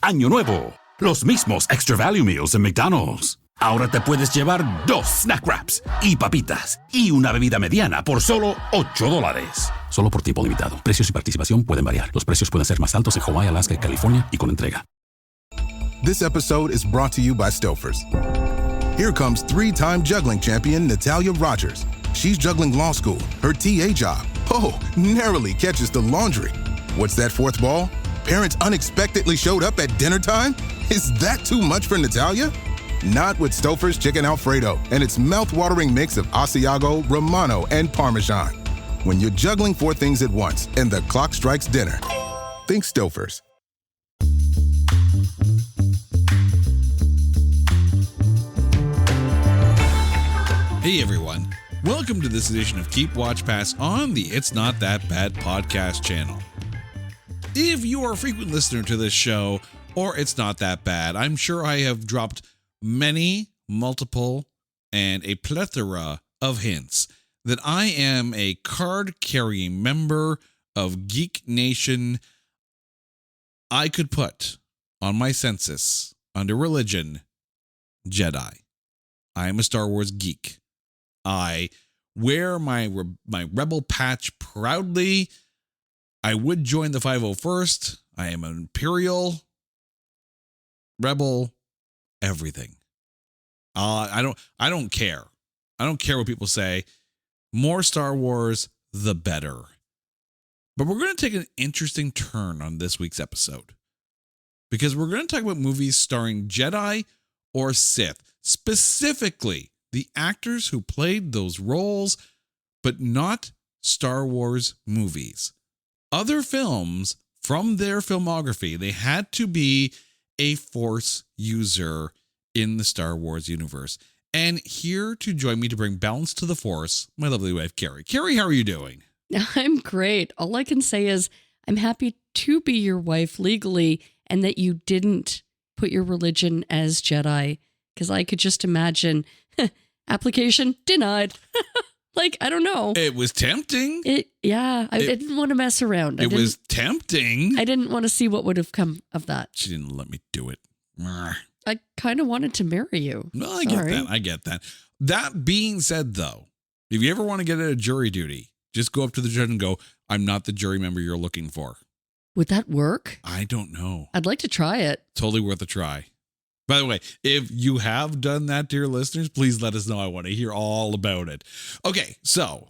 Año Nuevo. Los mismos Extra Value Meals en McDonald's. Ahora te puedes llevar 2 snack wraps y papitas y una bebida mediana por solo $8. Solo por tiempo limitado. Precios y participación pueden variar. Los precios pueden ser más altos en Hawaii, Alaska y California y con entrega. This episode is brought to you by Stouffer's. Here comes 3-time juggling champion Natalia Rogers. She's juggling law school, her TA job. Oh, narrowly catches the laundry. What's that 4th ball? Parents unexpectedly showed up at dinner time? Is that too much for Natalia? Not with Stouffer's Chicken Alfredo and its mouth-watering mix of Asiago, Romano, and Parmesan. When you're juggling 4 things at once and the clock strikes dinner, think Stouffer's. Hey everyone, welcome to this edition of Keep Watch Pass on the It's Not That Bad podcast channel. If you are a frequent listener to this show, or It's Not That Bad, I'm sure I have dropped many, multiple, and a plethora of hints that I am a card-carrying member of Geek Nation. I could put on my census, under religion, Jedi. I am a Star Wars geek. I wear my rebel patch proudly. I would join the 501st. I am an Imperial, Rebel, everything. I don't care. I don't care what people say. More Star Wars, the better. But we're going to take an interesting turn on this week's episode, because we're going to talk about movies starring Jedi or Sith, specifically the actors who played those roles, but not Star Wars movies. Other films from their filmography, they had to be a Force user in the Star Wars universe. And here to join me to bring balance to the Force, my lovely wife, Carrie. Carrie, how are you doing? I'm great. All I can say is I'm happy to be your wife legally, and that you didn't put your religion as Jedi, because I could just imagine application denied. Like, I don't know. It was tempting. I didn't want to mess around. It was tempting. I didn't want to see what would have come of that. She didn't let me do it. I kind of wanted to marry you. No, I get that. That being said, though, if you ever want to get a jury duty, just go up to the judge and go, I'm not the jury member you're looking for. Would that work? I don't know. I'd like to try it. Totally worth a try. By the way, if you have done that, dear listeners, please let us know. I want to hear all about it. Okay, so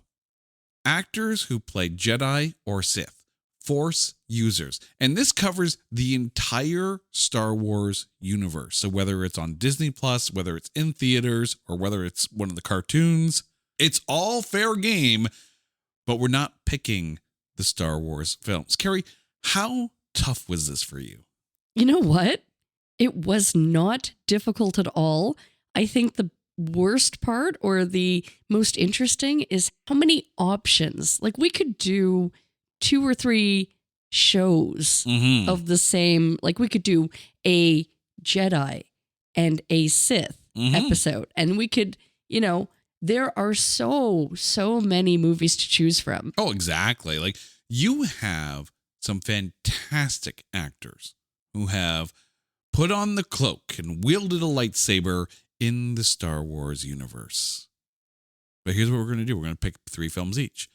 actors who played Jedi or Sith, Force users. And this covers the entire Star Wars universe. So whether it's on Disney Plus, whether it's in theaters, or whether it's one of the cartoons, it's all fair game, but we're not picking the Star Wars films. Carrie, how tough was this for you? You know what? It was not difficult at all. I think the worst part, or the most interesting, is how many options. Like, we could do 2 or 3 shows of the same. Like, we could do a Jedi and a Sith episode. And we could, there are so many movies to choose from. Oh, exactly. Like, you have some fantastic actors who have put on the cloak and wielded a lightsaber in the Star Wars universe. But here's what we're going to do. We're going to pick 3 films each.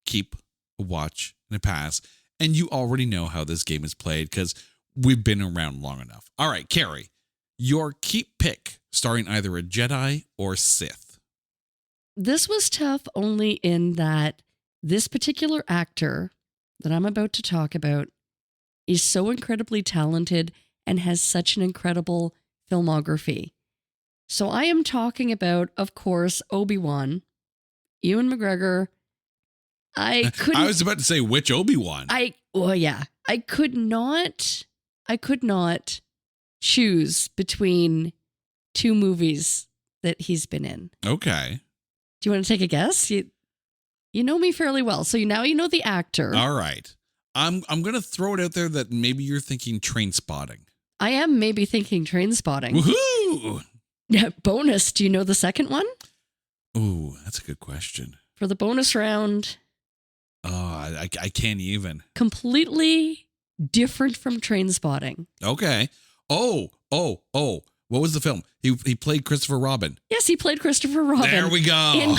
Keep, a watch, and a pass. And you already know how this game is played because we've been around long enough. All right, Carrie, your keep pick starring either a Jedi or Sith. This was tough only in that this particular actor that I'm about to talk about is so incredibly talented and has such an incredible filmography. So I am talking about, of course, Obi-Wan, Ewan McGregor. I was about to say, which Obi-Wan? I could not choose between 2 movies that he's been in. Okay. Do you want to take a guess? You know me fairly well, so now you know the actor. All right. I'm going to throw it out there that maybe you're thinking Trainspotting. I am maybe thinking Trainspotting. Woohoo! Yeah, bonus. Do you know the second one? Ooh, that's a good question. For the bonus round. Oh, I can't even. Completely different from Trainspotting. Okay. Oh. What was the film? He played Christopher Robin. Yes, he played Christopher Robin. There we go.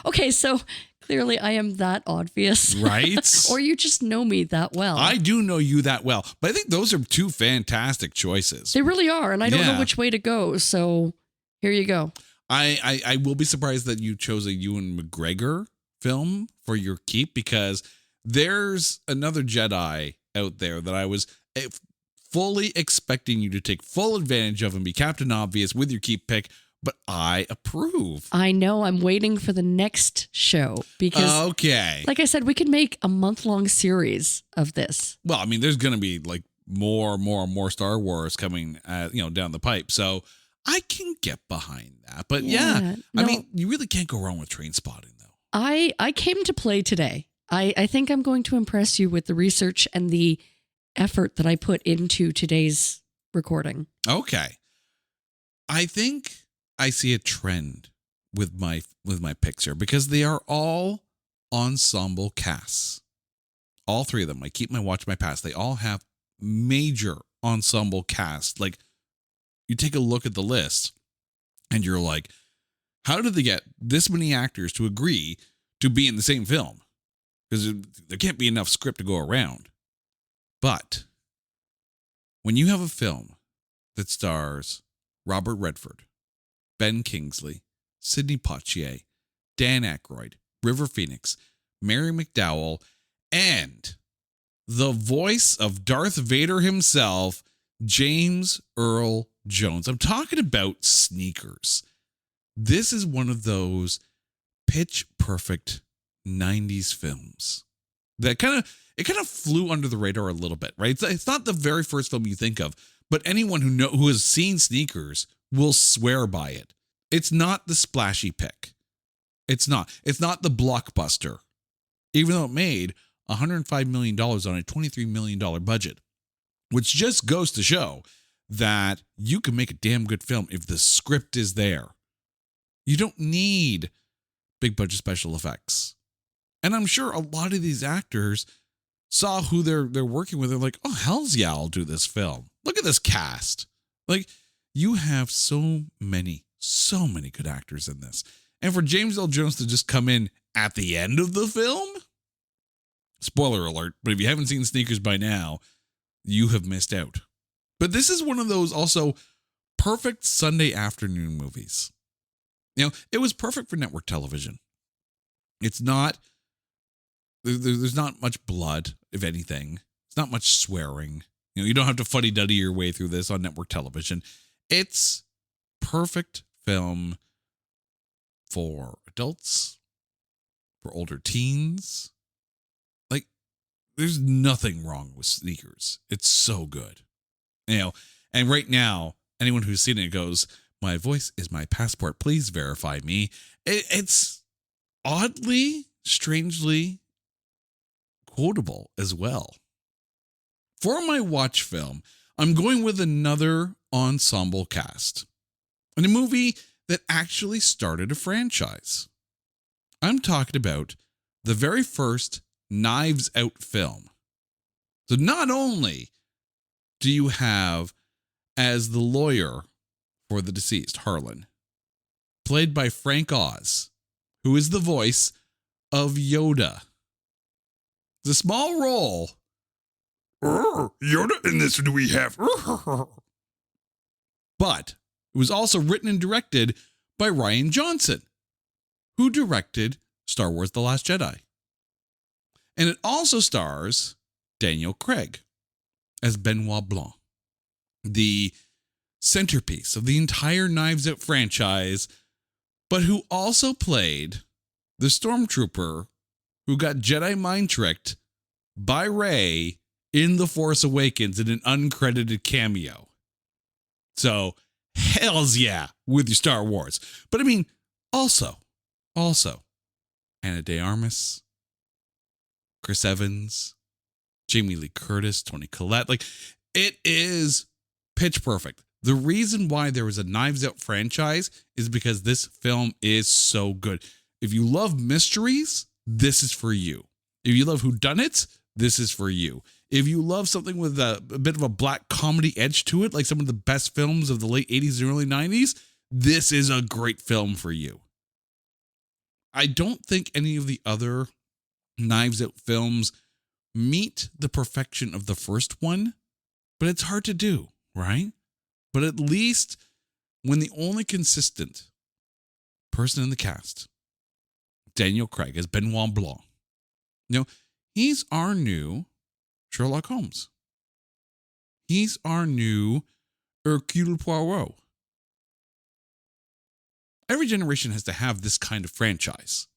Okay, so clearly I am that obvious. Right? Or you just know me that well. I do know you that well. But I think those are two fantastic choices. They really are, and I don't know which way to go, so here you go. I will be surprised that you chose a Ewan McGregor film for your keep, because there's another Jedi out there that I was fully expecting you to take full advantage of and be Captain Obvious with your keep pick, but I approve. I know. I'm waiting for the next show because, okay, like I said, we could make a month-long series of this. Well, I mean, there's going to be like more Star Wars coming, down the pipe, so I can get behind that. But I mean, you really can't go wrong with Train Spotting, though. I came to play today. I think I'm going to impress you with the research and the effort that I put into today's recording. Okay. I think I see a trend with my picks here, because they are all ensemble casts. All three of them. I keep my watch, my pass. They all have major ensemble cast. Like, you take a look at the list and you're like, how did they get this many actors to agree to be in the same film? Because there can't be enough script to go around. But when you have a film that stars Robert Redford, Ben Kingsley, Sidney Poitier, Dan Aykroyd, River Phoenix, Mary McDowell, and the voice of Darth Vader himself, James Earl Jones. I'm talking about Sneakers. This is one of those pitch perfect 90s films that kind of flew under the radar a little bit, right? It's not the very first film you think of, but anyone who has seen Sneakers will swear by it. It's not the splashy pick. It's not the blockbuster, even though it made $105 million on a $23 million budget, which just goes to show that you can make a damn good film if the script is there. You don't need big budget special effects. And I'm sure a lot of these actors saw who they're working with. They're like, oh, hells yeah, I'll do this film. Look at this cast. Like, you have so many good actors in this. And for James Earl Jones to just come in at the end of the film, spoiler alert, but if you haven't seen Sneakers by now, you have missed out. But this is one of those also perfect Sunday afternoon movies. It was perfect for network television. It's not, there's not much blood, if anything. It's not much swearing. You don't have to fuddy-duddy your way through this on network television. It's perfect film for adults, for older teens. Like, there's nothing wrong with Sneakers. It's so good. And right now, anyone who's seen it goes, my voice is my passport. Please verify me. It's oddly, strangely quotable as well. For my watch film, I'm going with another ensemble cast in a movie that actually started a franchise. I'm talking about the very first Knives Out film. So not only do you have as the lawyer for the deceased, Harlan, played by Frank Oz, who is the voice of Yoda. It's a small role. Yoda in this do we have? But it was also written and directed by Rian Johnson, who directed Star Wars: The Last Jedi. And it also stars Daniel Craig as Benoit Blanc, the centerpiece of the entire Knives Out franchise, but who also played the stormtrooper who got Jedi mind tricked by Rey in The Force Awakens in an uncredited cameo. So, hells yeah, with your Star Wars. But I mean, also, Ana de Armas, Chris Evans, Jamie Lee Curtis, Toni Collette. Like, it is pitch perfect. The reason why there is a Knives Out franchise is because this film is so good. If you love mysteries, this is for you. If you love whodunits, this is for you. If you love something with a bit of a black comedy edge to it, like some of the best films of the late 80s and early 90s, this is a great film for you. I don't think any of the other Knives Out films meet the perfection of the first one, but it's hard to do, right? But at least when the only consistent person in the cast, Daniel Craig as Benoit Blanc, he's our new Sherlock Holmes. He's our new Hercule Poirot. Every generation has to have this kind of franchise.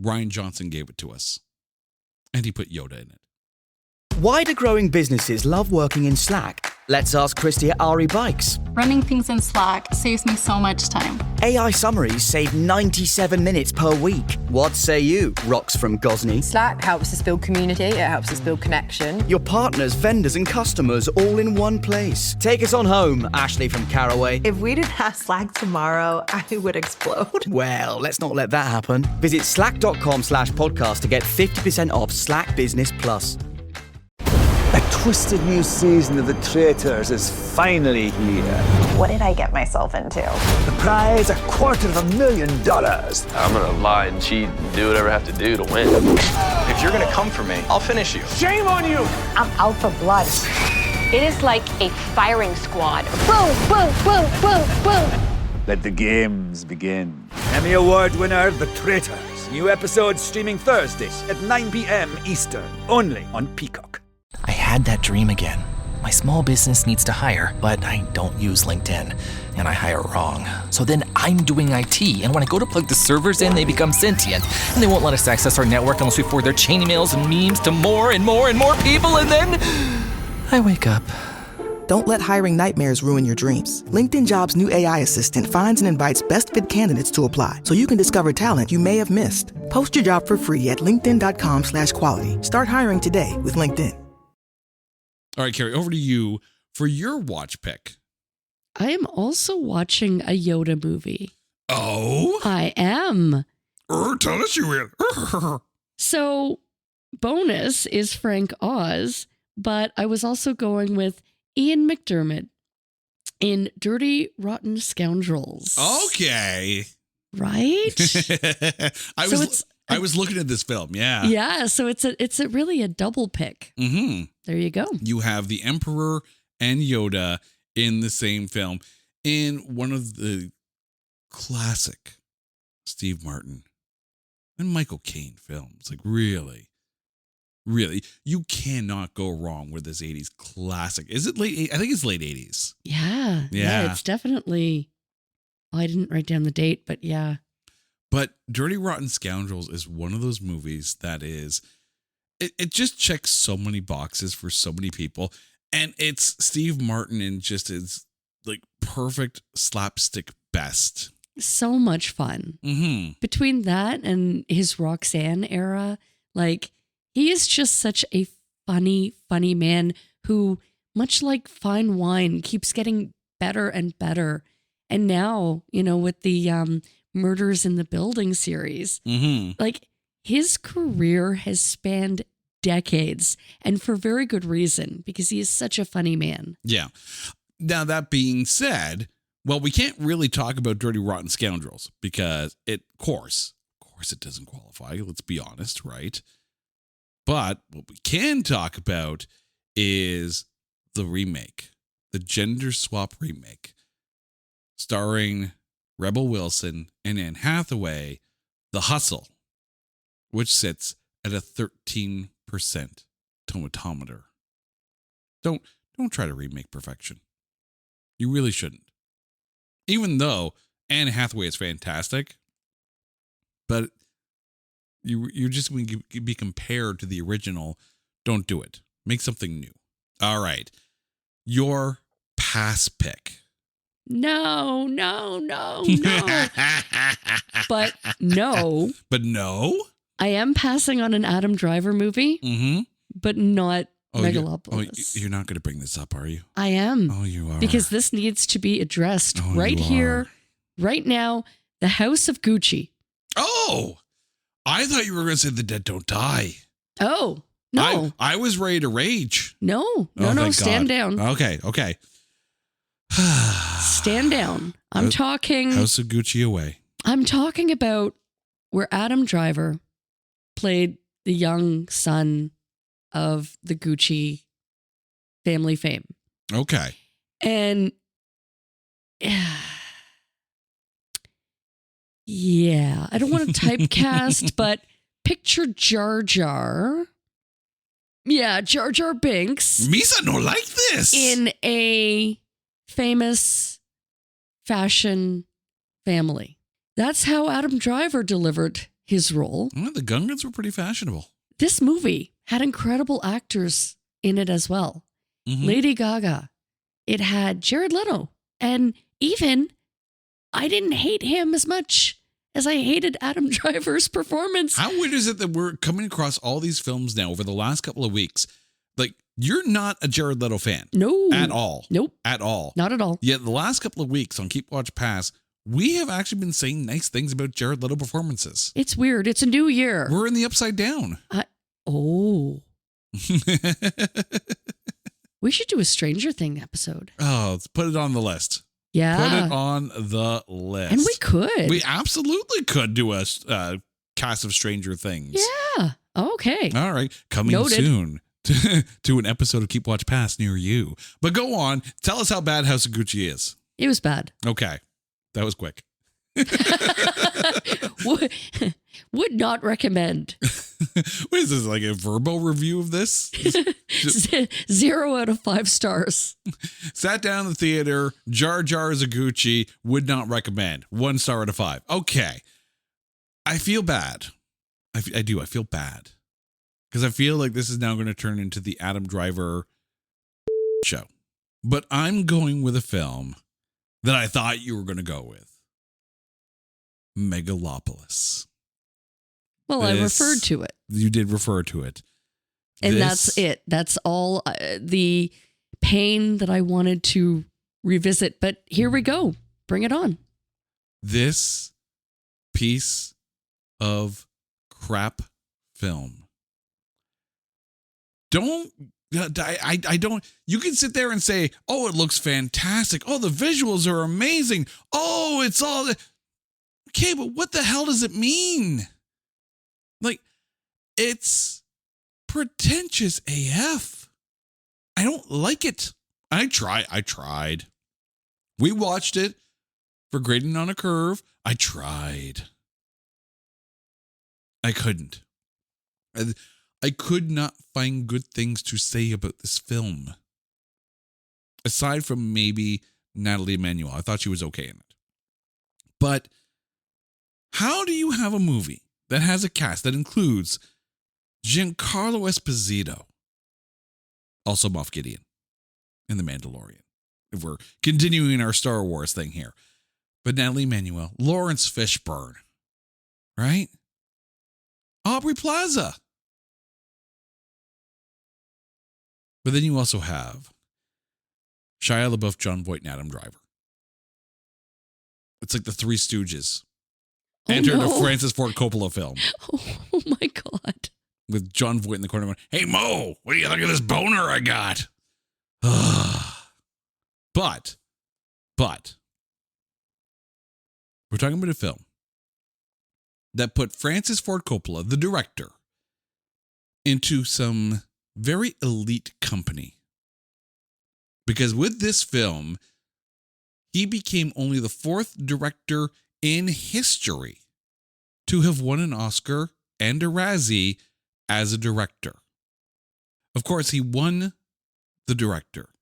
Rian Johnson gave it to us, and he put Yoda in it. Why do growing businesses love working in Slack? Let's ask Christy at Ari Bikes. Running things in Slack saves me so much time. AI summaries save 97 minutes per week. What say you, Rox from Gosney? Slack helps us build community, it helps us build connection. Your partners, vendors and customers all in one place. Take us on home, Ashley from Caraway. If we didn't have Slack tomorrow, I would explode. Well, let's not let that happen. Visit slack.com/podcast to get 50% off Slack Business Plus. A twisted new season of The Traitors is finally here. What did I get myself into? The prize, $250,000. I'm gonna lie and cheat and do whatever I have to do to win. If you're gonna come for me, I'll finish you. Shame on you! I'm out for blood. It is like a firing squad. Boom, boom, boom, boom, boom. Let the games begin. Emmy Award winner, The Traitors. New episodes streaming Thursdays at 9 p.m. Eastern, only on Peacock. I had that dream again. My small business needs to hire, but I don't use LinkedIn, and I hire wrong. So then I'm doing IT, and when I go to plug the servers in, they become sentient, and they won't let us access our network unless we forward their chain emails and memes to more and more and more people, and then I wake up. Don't let hiring nightmares ruin your dreams. LinkedIn Jobs' new AI assistant finds and invites best fit candidates to apply, so you can discover talent you may have missed. Post your job for free at linkedin.com/quality. Start hiring today with LinkedIn. All right, Carrie, over to you for your watch pick. I am also watching a Yoda movie. Oh? I am. Tell us you will. So, bonus is Frank Oz, but I was also going with Ian McDiarmid in Dirty Rotten Scoundrels. Okay. Right? I was looking at this film, yeah. Yeah, so it's really a double pick. Mm-hmm. There you go. You have the Emperor and Yoda in the same film in one of the classic Steve Martin and Michael Caine films. Like really, you cannot go wrong with this 80s classic. Is it late? I think it's late 80s. Yeah, it's definitely. I didn't write down the date, but yeah. But Dirty Rotten Scoundrels is one of those movies that is, it just checks so many boxes for so many people. And it's Steve Martin in just his like perfect slapstick best. So much fun. Mm-hmm. Between that and his Roxanne era, like he is just such a funny man who, much like fine wine, keeps getting better and better. And now, with the Murders in the Building series, like his career has spanned decades, and for very good reason, because he is such a funny man. Yeah. Now, that being said, well, we can't really talk about Dirty Rotten Scoundrels because of course it doesn't qualify. Let's be honest, right? But what we can talk about is the remake, the gender swap remake, starring Rebel Wilson and Anne Hathaway, The Hustle, which sits at a 13% tomatometer. Don't try to remake perfection. You really shouldn't. Even though Anne Hathaway is fantastic, but you're just going to be compared to the original. Don't do it. Make something new. All right. Your pass pick. No. But no. But no? I am passing on an Adam Driver movie, but not Megalopolis. You're not going to bring this up, are you? I am. Oh, you are. Because this needs to be addressed right here, right now. The House of Gucci. Oh, I thought you were going to say The Dead Don't Die. Oh, No. I was ready to rage. No. Stand down. Okay. Stand down. I'm talking. House of Gucci away. I'm talking about where Adam Driver played the young son of the Gucci family fame. Okay. And yeah, I don't want to typecast, but picture Jar Jar. Yeah, Jar Jar Binks. Misa no like this. In a famous fashion family. That's how Adam Driver delivered his role. Well, the Gungans were pretty fashionable. This movie had incredible actors in it as well. Mm-hmm. Lady Gaga. It had Jared Leto. And even I didn't hate him as much as I hated Adam Driver's performance. How weird is it that we're coming across all these films now over the last couple of weeks? Like, you're not a Jared Leto fan. No. At all. Nope. At all. Not at all. Yet the last couple of weeks on Keep Watch Pass, we have actually been saying nice things about Jared Leto performances. It's weird. It's a new year. We're in the upside down. We should do a Stranger Thing episode. Oh, let's put it on the list. Yeah. Put it on the list. And we could. We absolutely could do a cast of Stranger Things. Yeah. Okay. All right. Coming Noted. soon to an episode of Keep Watch Pass near you. But go on. Tell us how bad House of Gucci is. It was bad. Okay. That was quick. Would not recommend. What is this, like a verbal review of this? 0 out of 5 stars. Sat down in the theater, Jar Jar is a Gucci, would not recommend. 1 star out of 5. Okay. I feel bad. I do. I feel bad. Because I feel like this is now going to turn into the Adam Driver show. But I'm going with a film that I thought you were going to go with. Megalopolis. Well, I referred to it. You did refer to it. And that's it. That's all the pain that I wanted to revisit. But here we go. Bring it on. This piece of crap film. I don't, you can sit there and say, oh, it looks fantastic. Oh, the visuals are amazing. Oh, it's all. Okay, but what the hell does it mean? Like, it's pretentious AF. I don't like it. I tried. We watched it for Grading on a Curve. I tried. I couldn't. I could not find good things to say about this film. Aside from maybe Natalie Emanuel. I thought she was okay in it. But how do you have a movie that has a cast that includes Giancarlo Esposito, also Moff Gideon in The Mandalorian, if we're continuing our Star Wars thing here, but Natalie Emanuel, Lawrence Fishburne, right? Aubrey Plaza. But then you also have Shia LaBeouf, John Voight, and Adam Driver. It's like the Three Stooges. Entered a Francis Ford Coppola film. Oh my God. With John Voight in the corner going, hey Mo, what do you think of this boner I got? But we're talking about a film that put Francis Ford Coppola, the director, into some very elite company. Because with this film, he became only the 4th director in history to have won an Oscar and a Razzie as a director. Of course, he won the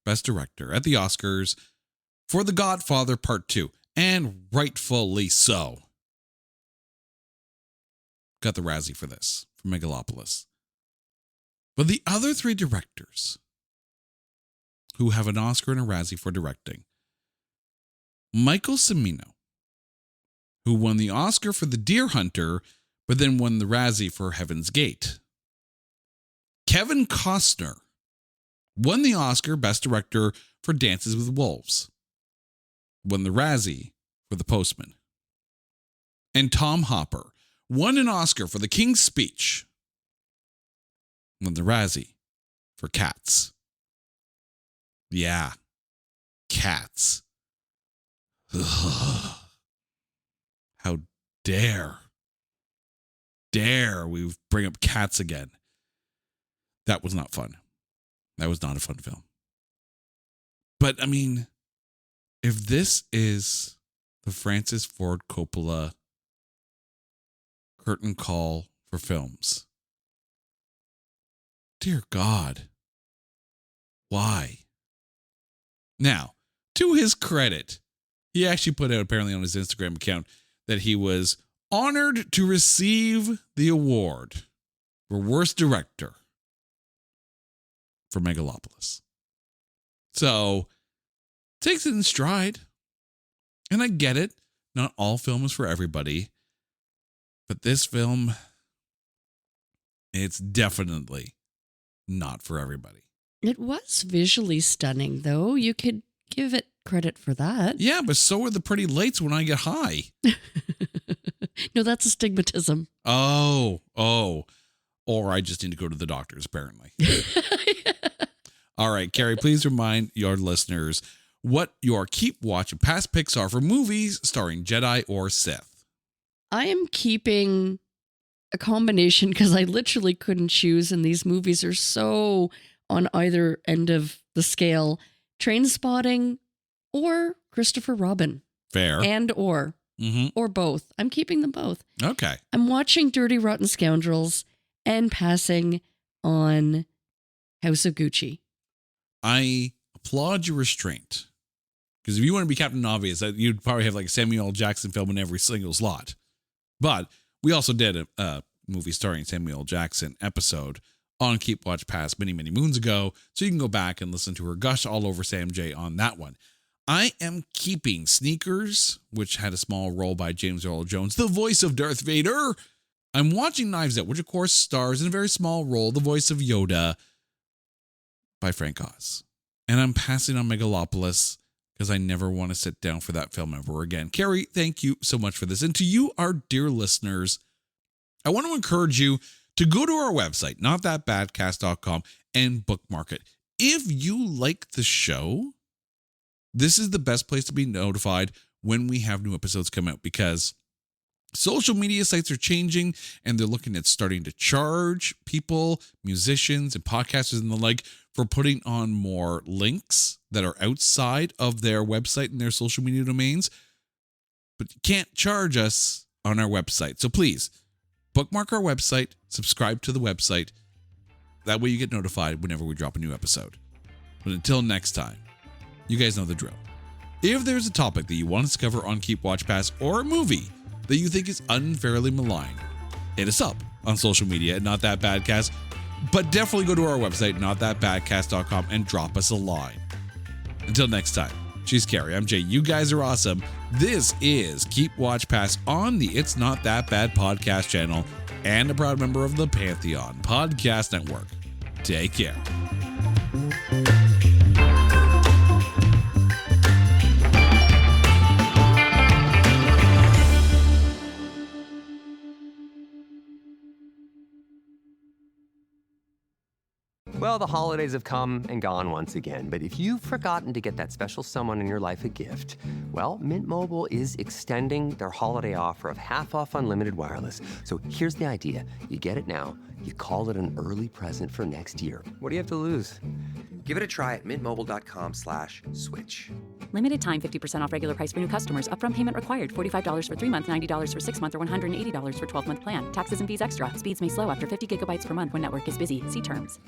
Best Director at the Oscars for The Godfather Part 2, and rightfully so. Got the Razzie for this, for Megalopolis. But the other 3 directors who have an Oscar and a Razzie for directing, Michael Cimino, who won the Oscar for The Deer Hunter, but then won the Razzie for Heaven's Gate. Kevin Costner won the Oscar Best Director for Dances with Wolves, won the Razzie for The Postman. And Tom Hopper won an Oscar for The King's Speech, won the Razzie for Cats. Yeah, Cats. Ugh. How dare we bring up Cats again? That was not fun. That was not a fun film. But, I mean, if this is the Francis Ford Coppola curtain call for films, dear God, why? Now, to his credit, he actually put out apparently on his Instagram account that he was honored to receive the award for Worst Director for Megalopolis. So, takes it in stride. And I get it. Not all film is for everybody. But this film, it's definitely not for everybody. It was visually stunning, though. You could give it credit for that. Yeah, but so are the pretty lights when I get high. No, that's astigmatism. Oh. Or I just need to go to the doctors, apparently. All right, Carrie, please remind your listeners what your keep, watch, and past picks are for movies starring Jedi or Sith. I am keeping a combination because I literally couldn't choose, and these movies are so on either end of the scale. Trainspotting or Christopher Robin. Fair. And or both. I'm keeping them both. Okay. I'm watching Dirty Rotten Scoundrels and passing on House of Gucci. I applaud your restraint. Because if you want to be Captain Obvious, you'd probably have like a Samuel L. Jackson film in every single slot. But we also did a movie starring Samuel L. Jackson episode on Keep Watch Pass many, many moons ago. So you can go back and listen to her gush all over Sam J on that one. I am keeping Sneakers, which had a small role by James Earl Jones, the voice of Darth Vader. I'm watching Knives Out, which of course stars in a very small role, the voice of Yoda, by Frank Oz. And I'm passing on Megalopolis because I never want to sit down for that film ever again. Carrie, thank you so much for this. And to you, our dear listeners, I want to encourage you to go to our website, notthatbadcast.com, and bookmark it. If you like the show, this is the best place to be notified when we have new episodes come out, because social media sites are changing and they're looking at starting to charge people, musicians and podcasters and the like, for putting on more links that are outside of their website and their social media domains. But you can't charge us on our website. So please bookmark our website, subscribe to the website. That way you get notified whenever we drop a new episode. But until next time, you guys know the drill. If there's a topic that you want us to cover on Keep Watch Pass, or a movie that you think is unfairly maligned, hit us up on social media at Not That Badcast. But definitely go to our website, notthatbadcast.com, and drop us a line. Until next time, she's Carrie, I'm Jay. You guys are awesome. This is Keep Watch Pass on the It's Not That Bad podcast channel and a proud member of the Pantheon Podcast Network. Take care. Well, the holidays have come and gone once again, but if you've forgotten to get that special someone in your life a gift, well, Mint Mobile is extending their holiday offer of half off unlimited wireless. So here's the idea. You get it now, you call it an early present for next year. What do you have to lose? Give it a try at mintmobile.com/switch. Limited time, 50% off regular price for new customers. Upfront payment required. $45 for 3 months, $90 for 6 months, or $180 for 12-month plan. Taxes and fees extra. Speeds may slow after 50 gigabytes per month when network is busy. See terms.